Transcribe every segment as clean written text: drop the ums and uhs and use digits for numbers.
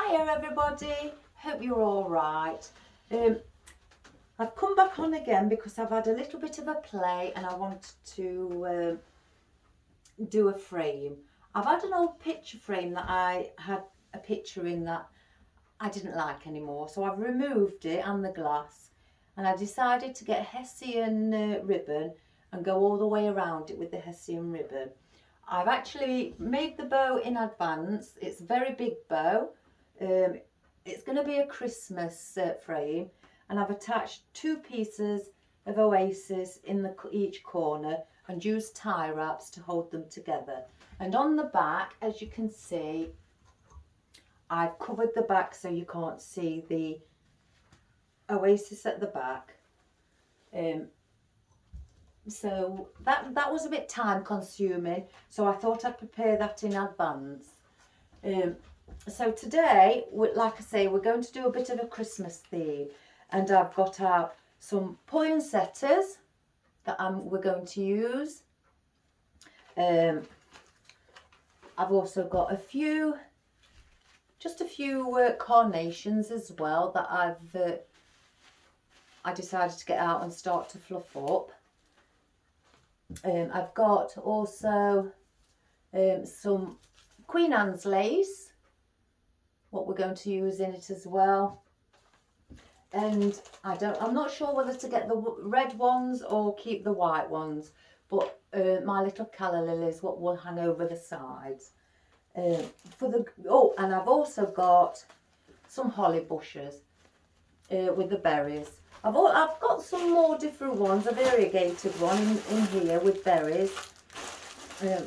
Hiya everybody, hope you're all right. I've come back on again because I've had a little bit of a play and I want to do a frame. I've had an old picture frame that I had a picture in that I didn't like anymore, so I've removed it and the glass, and I decided to get Hessian ribbon and go all the way around it with the Hessian ribbon. I've actually made the bow in advance. It's a very big bow. It's going to be a Christmas frame, and I've attached 2 pieces of Oasis in each corner and used tie wraps to hold them together. And on the back, as you can see, I've covered the back so you can't see the Oasis at the back. So that was a bit time consuming, so I thought I'd prepare that in advance. So today, like I say, we're going to do a bit of a Christmas theme, and I've got out some poinsettias that we're going to use. I've also got just a few carnations as well that I decided to get out and start to fluff up. I've got also some Queen Anne's lace, what we're going to use in it as well. And I'm not sure whether to get the red ones or keep the white ones, but my little calla lilies, what will hang over the sides. And I've also got some holly bushes with the berries. I've got some more different ones, a variegated one in here with berries.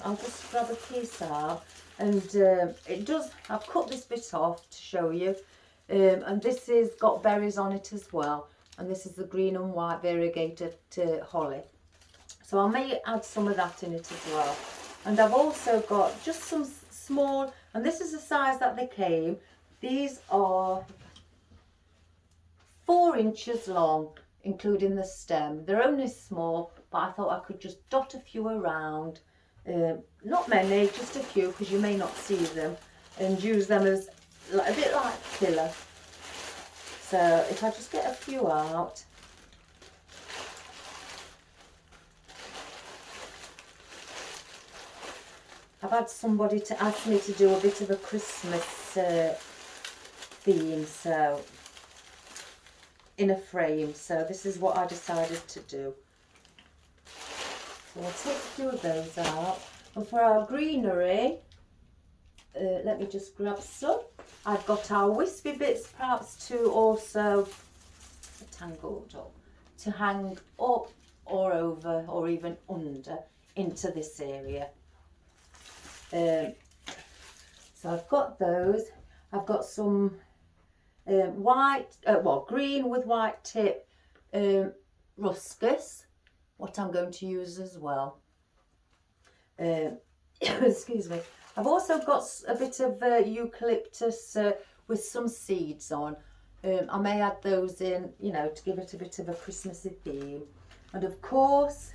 I'll just grab a piece out, and I've cut this bit off to show you, and this is got berries on it as well, and this is the green and white variegated holly, so I may add some of that in it as well. And I've also got just some small, and this is the size that they came. These are 4 inches long, including the stem. They're only small, but I thought I could just dot a few around. Not many, just a few, because you may not see them, and use them as a bit like filler. So if I just get a few out. I've had somebody to ask me to do a bit of a Christmas theme, so in a frame, so this is what I decided to do. So I'll take a few of those out. And for our greenery, let me just grab some. I've got our wispy bits perhaps to also tangled up, to hang up or over or even under into this area. So I've got those. I've got some green with white tip ruscus, what I'm going to use as well. Excuse me. I've also got a bit of eucalyptus with some seeds on. I may add those in, to give it a bit of a Christmassy theme. And of course,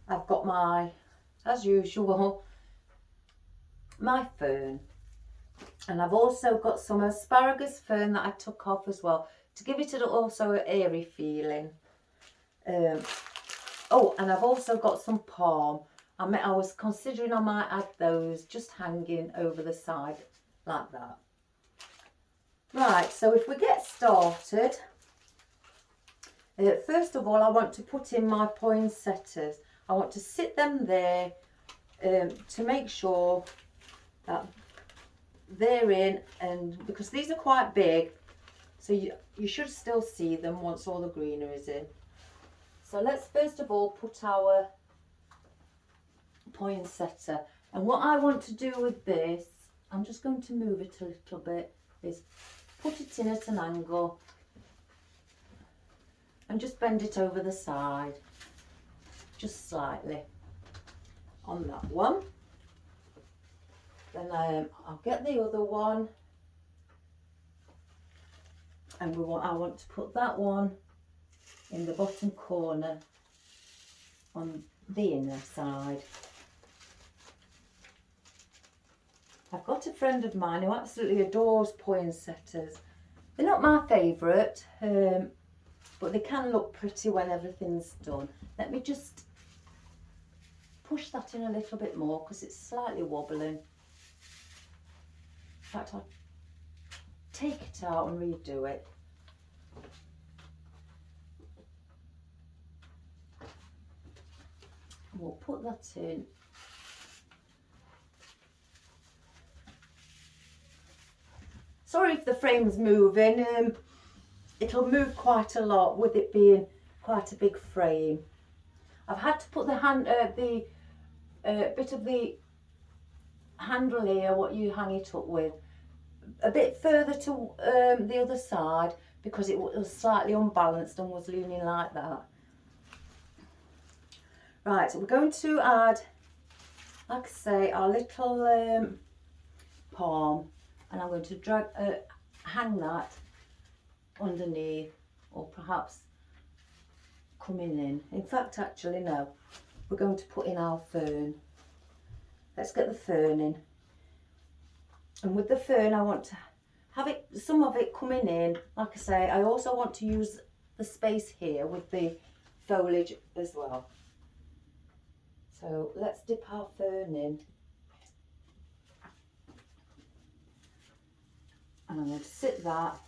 I've got as usual, my fern. And I've also got some asparagus fern that I took off as well, to give it also an airy feeling. And I've also got some palm. I was considering I might add those just hanging over the side like that. Right, so if we get started, first of all I want to put in my poinsettias. I want to sit them there to make sure that they're in, and because these are quite big, so you should still see them once all the greenery is in. So let's first of all put our poinsettia, and what I want to do with this, I'm just going to move it a little bit, is put it in at an angle and just bend it over the side just slightly on that one. Then I'll get the other one, and I want to put that one in the bottom corner on the inner side. I've got a friend of mine who absolutely adores poinsettias. They're not my favourite, but they can look pretty when everything's done. Let me just push that in a little bit more because it's slightly wobbling. In fact, I'll take it out and redo it. We'll put that in. Sorry if the frame's moving, it'll move quite a lot with it being quite a big frame. I've had to put the bit of the handle here, what you hang it up with, a bit further to the other side because it was slightly unbalanced and was leaning like that. Right, so we're going to add, like I say, our little palm, and I'm going to hang that underneath, or perhaps coming in. In fact, actually no, we're going to put in our fern. Let's get the fern in. And with the fern, I want to have it, some of it coming in. Like I say, I also want to use the space here with the foliage as well. So let's dip our fern in. And I'm going to sit that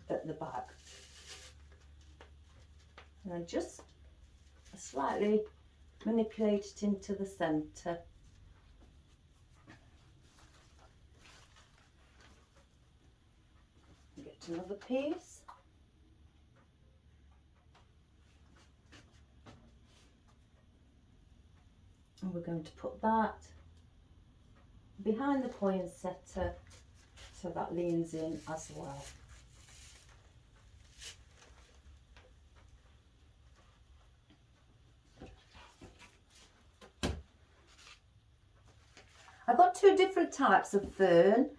at the back. And then just slightly manipulate it into the centre. Get another piece. And we're going to put that behind the poinsettia so that leans in as well. I've got two different types of fern,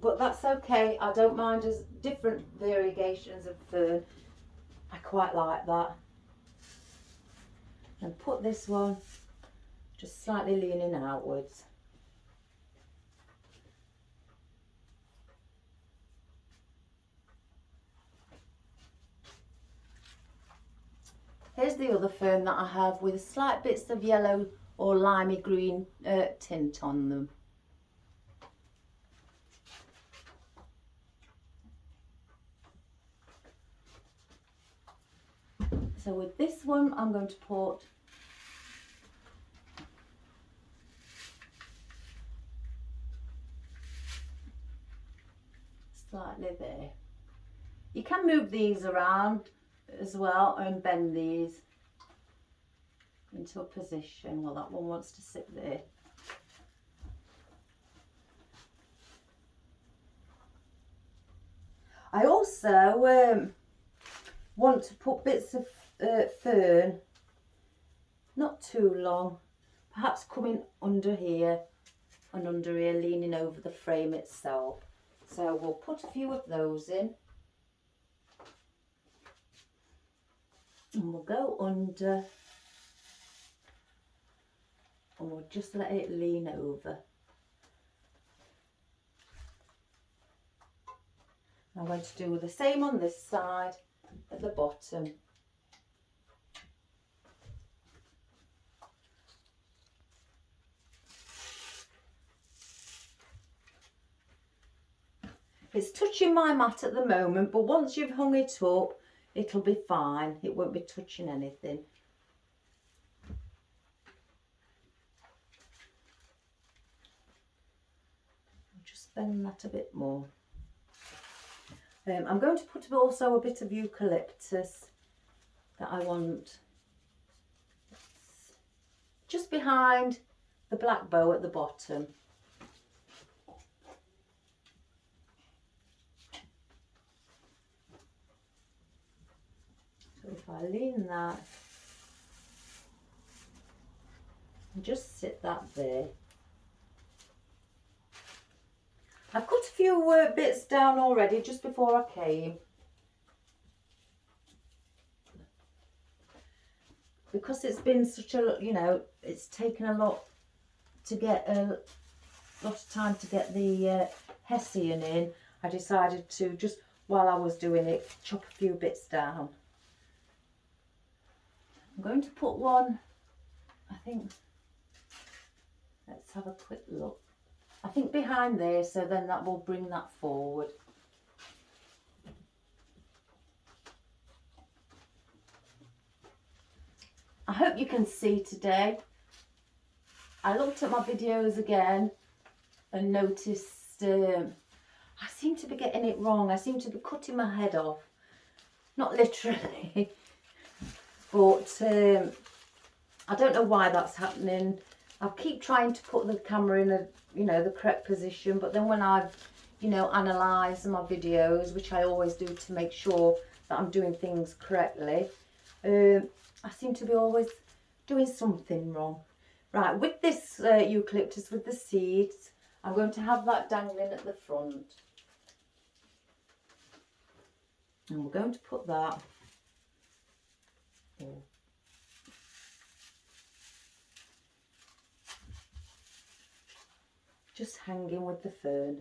but that's okay. I don't mind as different variegations of fern. I quite like that. And put this one just slightly leaning outwards. Here's the other fern that I have with slight bits of yellow or limey green tint on them. So with this one, I'm going to put slightly there. You can move these around as well and bend these into a position. Well, that one wants to sit there. I also want to put bits of fern, not too long, perhaps coming under here and under here, leaning over the frame itself. So we'll put a few of those in. And we'll go under and we'll just let it lean over. I'm going to do the same on this side at the bottom. It's touching my mat at the moment, but once you've hung it up, it'll be fine. It won't be touching anything. I'll just bend that a bit more. I'm going to put also a bit of eucalyptus that I want just behind the black bow at the bottom. So if I lean that and just sit that there. I've cut a few bits down already just before I came. because it's been such a, you know, it's taken a lot to get a lot of time to get the hessian in. I decided to, just while I was doing it, chop a few bits down. I'm going to put one, I think, let's have a quick look. I think behind there, so then that will bring that forward. I hope you can see today. I looked at my videos again and noticed I seem to be getting it wrong. I seem to be cutting my head off. Not literally, but I don't know why that's happening. I keep trying to put the camera in a, you know, the correct position, but then when I've, you know, analysed my videos, which I always do to make sure that I'm doing things correctly, I seem to be always doing something wrong. Right, with this eucalyptus with the seeds, I'm going to have that dangling at the front. And we're going to put that just hanging with the fern.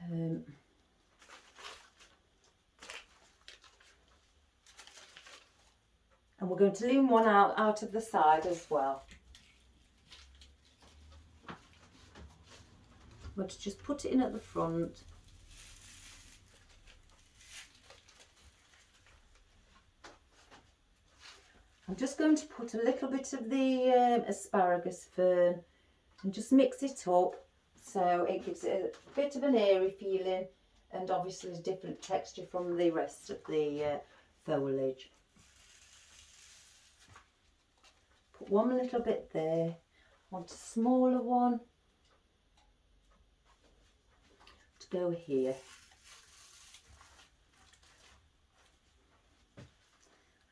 And we're going to lean one out of the side as well. I'm going to just put it in at the front. I'm just going to put a little bit of the asparagus fern and just mix it up so it gives it a bit of an airy feeling and obviously a different texture from the rest of the foliage. Put one little bit there. I want a smaller one to go here.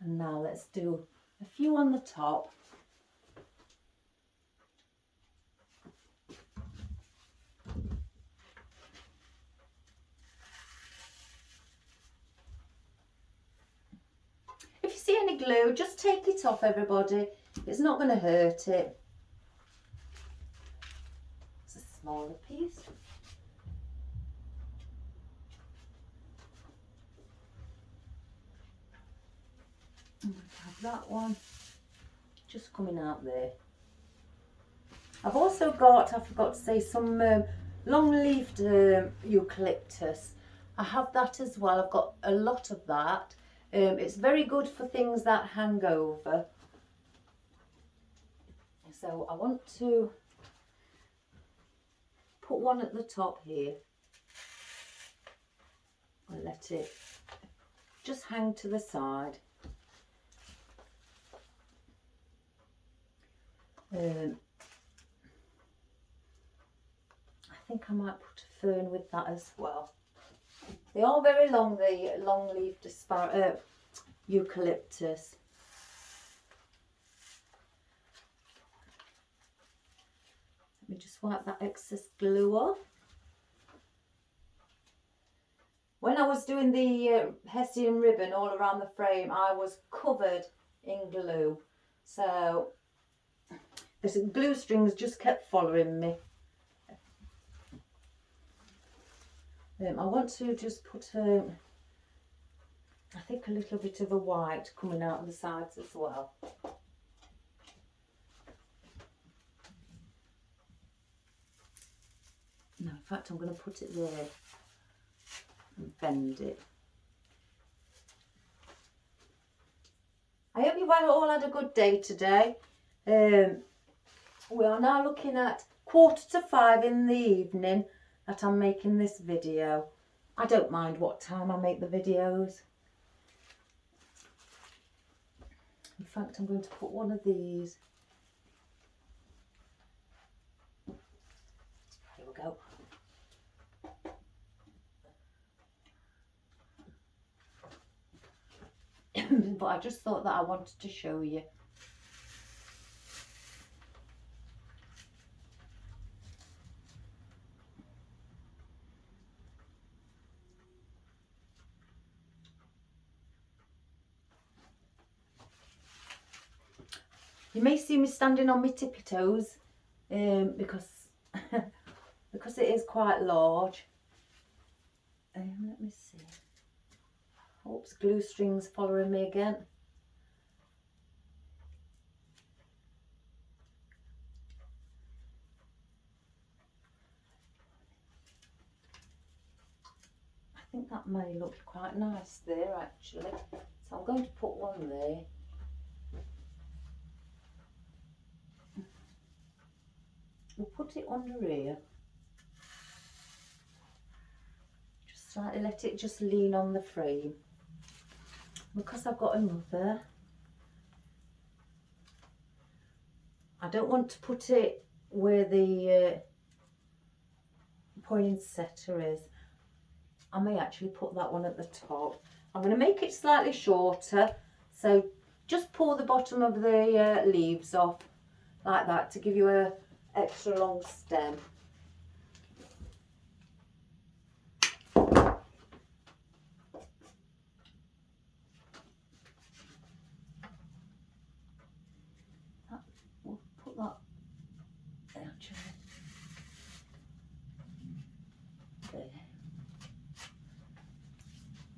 And now let's do a few on the top. If you see any glue, just take it off, everybody. It's not going to hurt it. It's a smaller piece. I'm going to have that one just coming out there. I've also got, I forgot to say, some long-leaved eucalyptus. I have that as well. I've got a lot of that. It's very good for things that hang over. So I want to put one at the top here and let it just hang to the side. I think I might put a fern with that as well. They are very long, the long-leaved eucalyptus. Let me just wipe that excess glue off. When I was doing the hessian ribbon all around the frame, I was covered in glue. So the glue strings just kept following me. I want to just put, I think, a little bit of a white coming out of the sides as well. No, in fact, I'm going to put it there and bend it. I hope you've all had a good day today. We are now looking at 4:45 in the evening that I'm making this video. I don't mind what time I make the videos. In fact, I'm going to put one of these. Here we go. But I just thought that I wanted to show you. You may see me standing on my tippy toes because because it is quite large. Let me see. Oops, glue strings following me again. I think that may look quite nice there actually. So I'm going to put one there. We'll put it under here. Just slightly let it just lean on the frame. Because I've got another, I don't want to put it where the poinsettia is. I may actually put that one at the top. I'm going to make it slightly shorter, so just pull the bottom of the leaves off like that to give you a extra long stem. We'll put that actually there.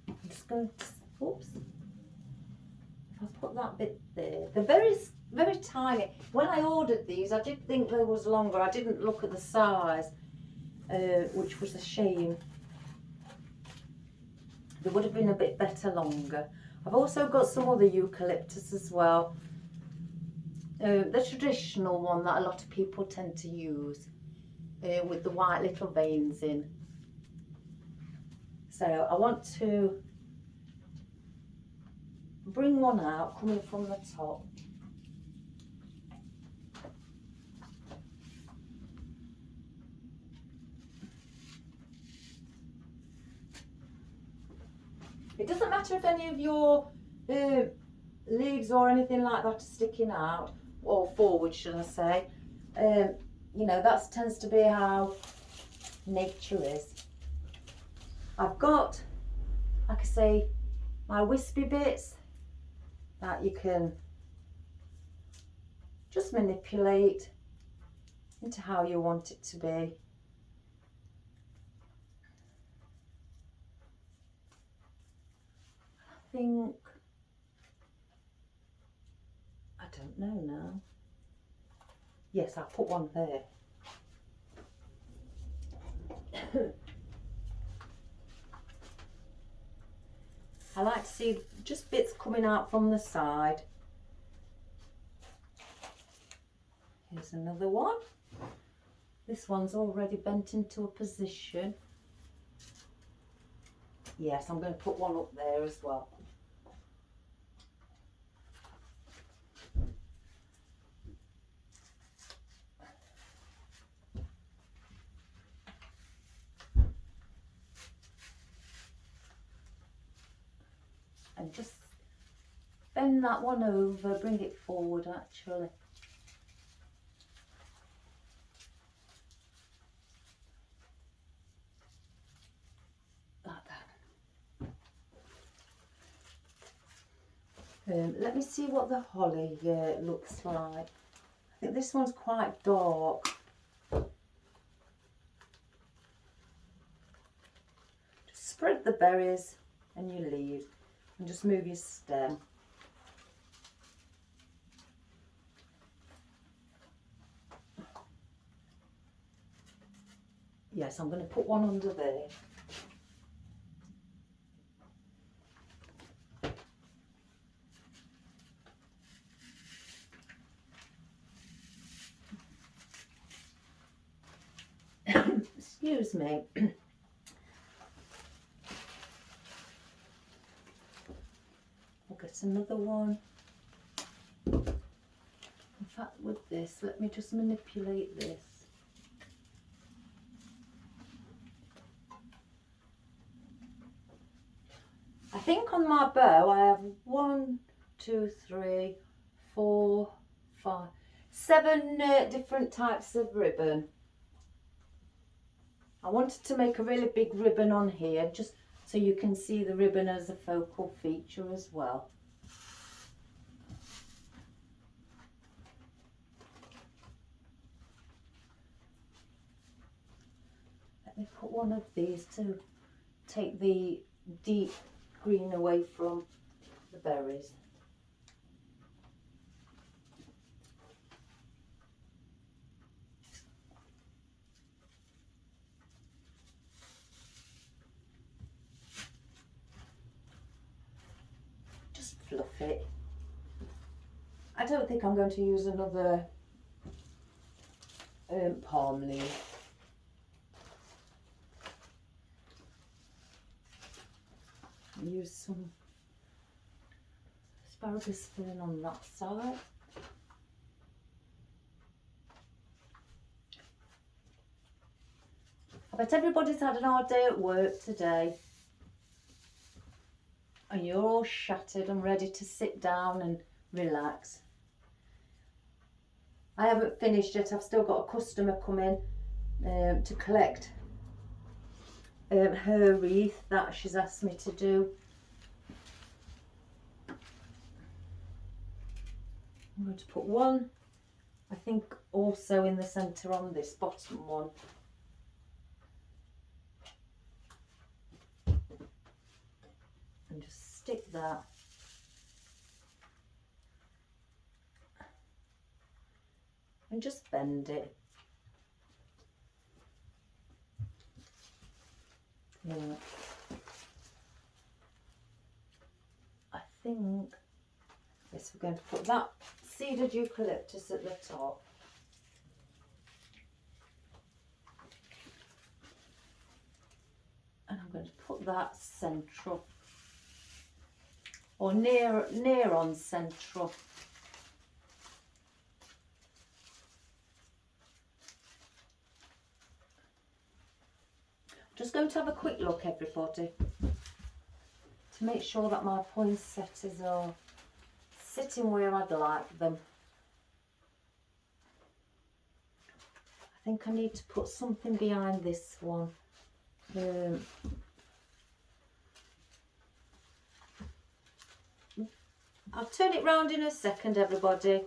I'm just going to, oops, if I put that bit there, they're very tiny. When I ordered these, I did think they was longer. I didn't look at the size, which was a shame. They would have been a bit better longer. I've also got some other eucalyptus as well. The traditional one that a lot of people tend to use with the white little veins in. So I want to bring one out coming from the top. It doesn't matter if any of your leaves or anything like that are sticking out, or forward should I say. You know, that tends to be how nature is. I've got, like I say, my wispy bits that you can just manipulate into how you want it to be. I think, I don't know now. Yes, I'll put one there. I like to see just bits coming out from the side. Here's another one. This one's already bent into a position. Yes, I'm going to put one up there as well. And just bend that one over, bring it forward actually. Like that. Let me see what the holly looks like. I think this one's quite dark. Just spread the berries and your leaves and just move your stem. Yes, I'm going to put one under there. Excuse me. I'll get another one. In fact, with this, let me just manipulate this. I think on my bow I have 1, 2, 3, 4, 5, 7 different types of ribbon. I wanted to make a really big ribbon on here just so you can see the ribbon as a focal feature as well. Let me put one of these to take the deep green away from the berries. Just fluff it. I don't think I'm going to use another palm leaf. Use some asparagus fern on that side. I bet everybody's had an hard day at work today and you're all shattered and ready to sit down and relax. I haven't finished yet. I've still got a customer coming to collect her wreath that she's asked me to do. I'm going to put one, I think, also in the centre on this bottom one. And just stick that. And just bend it. Yeah. I think, yes, we're going to put that seeded eucalyptus at the top. And I'm going to put that central, or near on central. Just going to have a quick look, everybody, to make sure that my poinsettias are sitting where I'd like them. I think I need to put something behind this one. I'll turn it round in a second, everybody.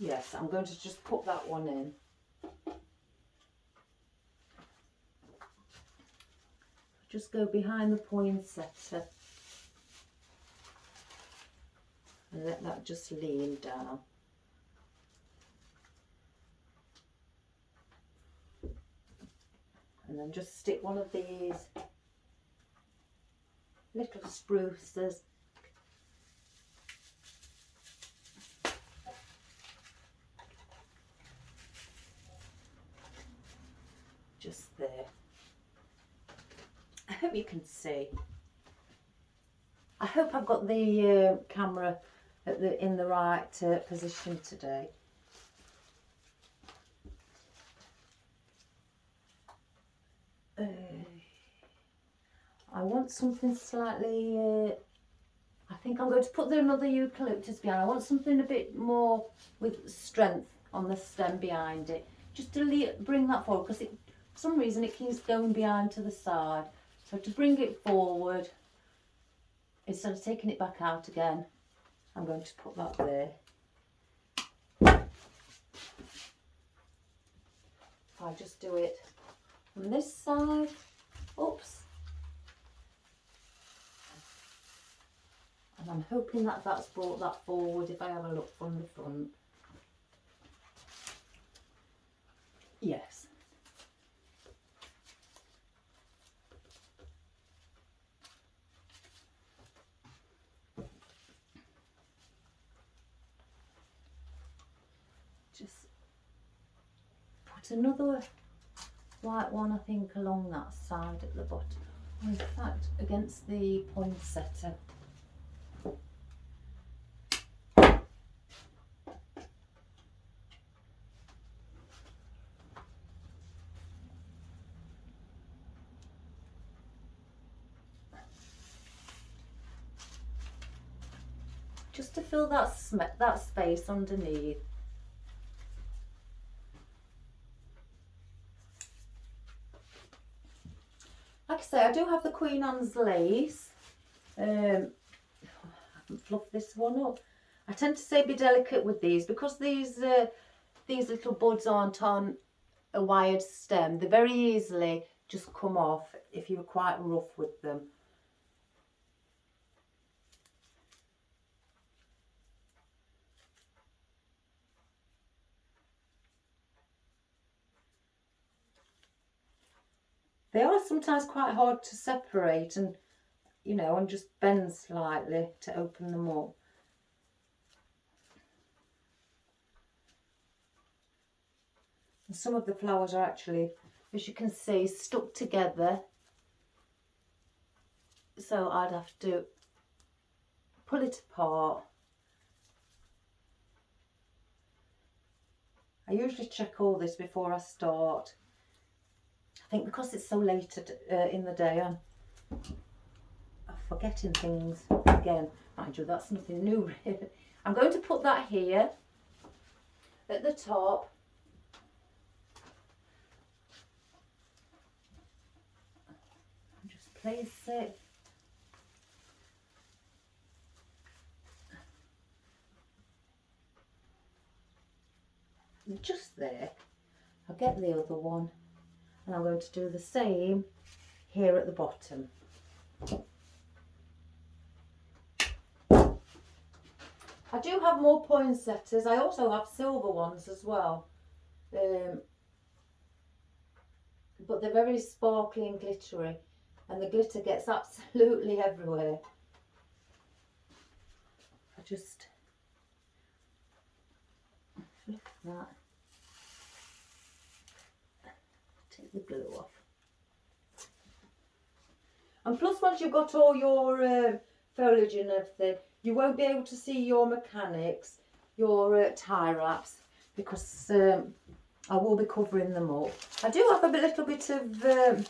Yes, I'm going to just put that one in. Just go behind the poinsettia and let that just lean down. And then just stick one of these little spruces just there. I hope you can see. I hope I've got the camera at in the right position today. I want something slightly, I think I'm going to put another eucalyptus behind. I want something a bit more with strength on the stem behind it, just to bring that forward, because for some reason it keeps going behind to the side. So to bring it forward, instead of taking it back out again, I'm going to put that there. If I just do it from this side, oops. And I'm hoping that that's brought that forward if I have a look from the front. Yes. Just put another white one, I think, along that side at the bottom. In fact, against the poinsettia. Just to fill that space underneath. Like I say, I do have the Queen Anne's lace. I haven't fluffed this one up. I tend to say be delicate with these, because these these little buds aren't on a wired stem, they very easily just come off if you're quite rough with them. They are sometimes quite hard to separate and, you know, and just bend slightly to open them up. And some of the flowers are actually, as you can see, stuck together. So I'd have to pull it apart. I usually check all this before I start. I think because it's so late in the day, I'm forgetting things again. Mind you, that's nothing new really. I'm going to put that here at the top. And just place it. Just there. I'll get the other one and I'm going to do the same here at the bottom. I do have more poinsettias. I also have silver ones as well, but they're very sparkly and glittery, and the glitter gets absolutely everywhere. I just flick that, take the glue off. And plus, once you've got all your foliage and everything, you won't be able to see your mechanics, your tie wraps, because I will be covering them up. I do have a little bit of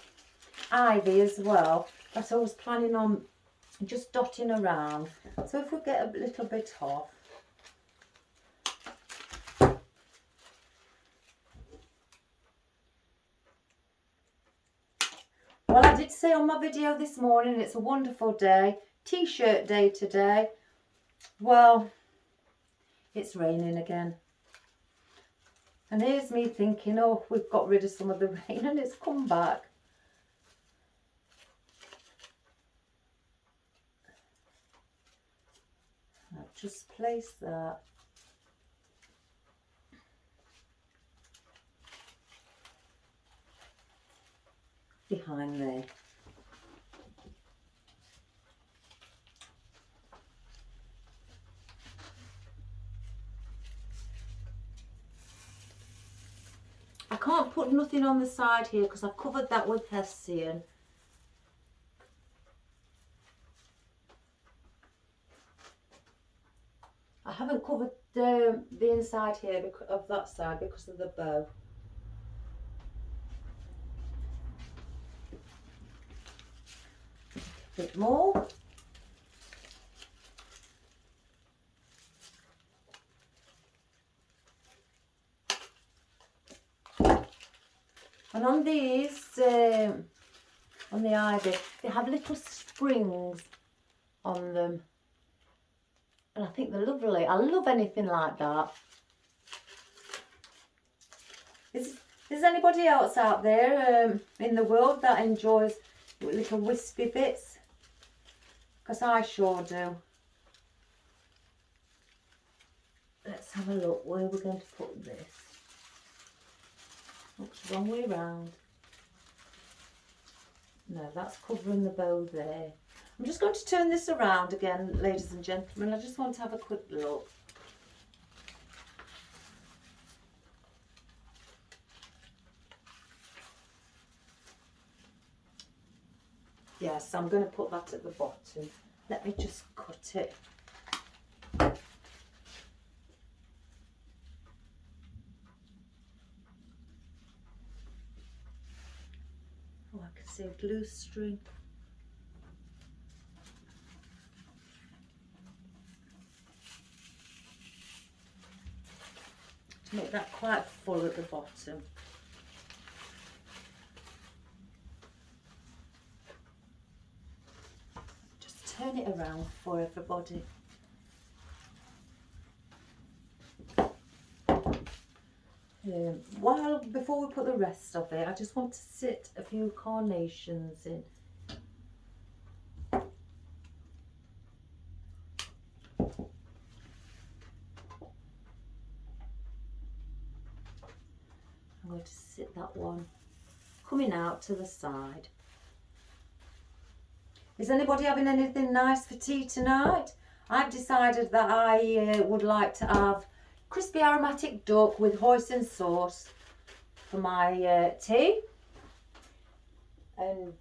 ivy as well that I was planning on just dotting around. So if we get a little bit off. Well, I did say on my video this morning, it's a wonderful day, t-shirt day today. Well, it's raining again. And here's me thinking, oh, we've got rid of some of the rain and it's come back. I'll just place that. Behind there. I can't put nothing on the side here because I've covered that with hessian. I haven't covered the inside here of that side because of the bow. A bit more. And on these, on the ivy, they have little springs on them. And I think they're lovely. I love anything like that. Is anybody else out there in the world that enjoys little wispy bits? Because I sure do. Let's have a look where we're going to put this. Oops, wrong way round. No, that's covering the bow there. I'm just going to turn this around again, ladies and gentlemen. I just want to have a quick look. Yes, I'm going to put that at the bottom. Let me just cut it. Oh, I can see a glue string. To make that quite full at the bottom. Just turn it around for everybody. Before we put the rest of it, I just want to sit a few carnations in. I'm going to sit that one coming out to the side. Is anybody having anything nice for tea tonight? I've decided that I would like to have crispy aromatic duck with hoisin sauce for my tea. And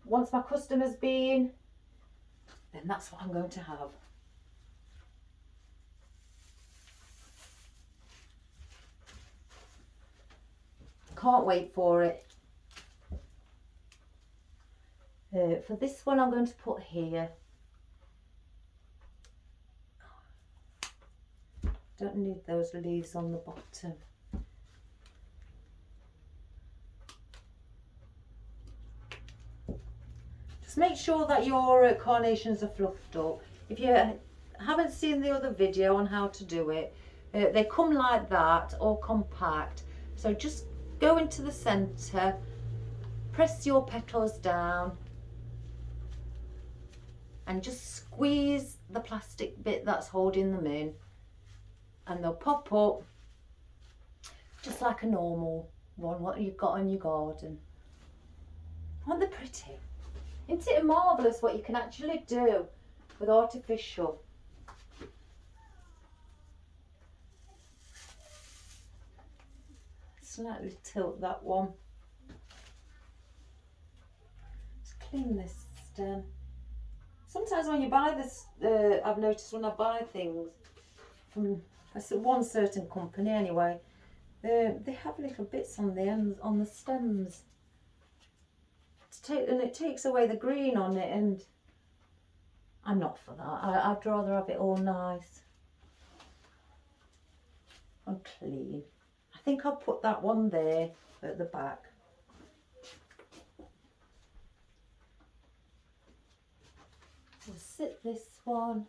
once my customer's been, then that's what I'm going to have. Can't wait for it. For this one I'm going to put here. Don't need those leaves on the bottom. Just make sure that your carnations are fluffed up. If you haven't seen the other video on how to do it, they come like that, all compact. So just go into the centre, press your petals down and just squeeze the plastic bit that's holding them in, and they'll pop up just like a normal one, what you've got in your garden. Aren't they pretty? Isn't it marvellous what you can actually do with artificial? Slightly tilt that one. Just clean this stem. Sometimes when you buy this, I've noticed when I buy things from one certain company anyway, they have little bits on the ends, on the stems. And it takes away the green on it, and I'm not for that. I'd rather have it all nice and clean. I think I'll put that one there at the back. We'll sit this one